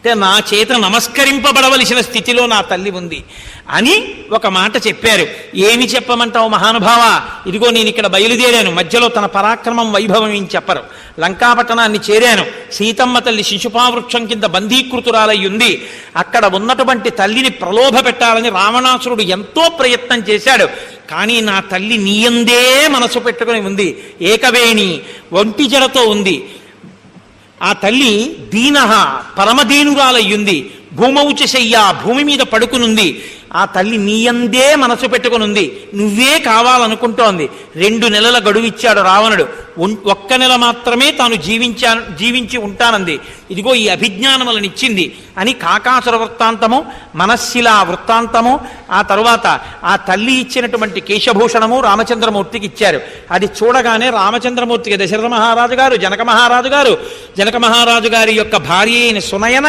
అంటే నా చేత నమస్కరింపబడవలసిన స్థితిలో నా తల్లి ఉంది అని ఒక మాట చెప్పారు. ఏమి చెప్పమంటావు మహానుభావ, ఇదిగో నేను ఇక్కడ బయలుదేరాను, మధ్యలో తన పరాక్రమం వైభవం ఏం చెప్పరు. లంకాపట్టణాన్ని చేరాను, సీతమ్మ తల్లి శిశుపావృక్షం కింద బంధీకృతురాలై ఉంది. అక్కడ ఉన్నటువంటి తల్లిని ప్రలోభ పెట్టాలని రావణాసురుడు ఎంతో ప్రయత్నం చేశాడు. కానీ నా తల్లి నీయందే మనసు పెట్టుకుని ఉంది, ఏకవేణి ఒంటి జడతో ఉంది. ఆ తల్లి దీనహ పరమదీనురాలయ్యుంది, భూమౌచశయ్య భూమి మీద పడుకునుంది. ఆ తల్లి నీయందే మనసు పెట్టుకునుంది, నువ్వే కావాలనుకుంటోంది. 2 నెలల గడువిచ్చాడు రావణుడు. 1 నెల మాత్రమే తాను జీవించి ఉంటానంది. ఇదిగో ఈ అభిజ్ఞానములనిచ్చింది అని కాకాసుర వృత్తాంతము, మనస్సిలా వృత్తాంతము, ఆ తరువాత ఆ తల్లి ఇచ్చినటువంటి కేశభూషణము రామచంద్రమూర్తికి ఇచ్చారు. అది చూడగానే రామచంద్రమూర్తికి దశరథ మహారాజు గారు, జనక మహారాజు గారి యొక్క భార్య అయిన సునయన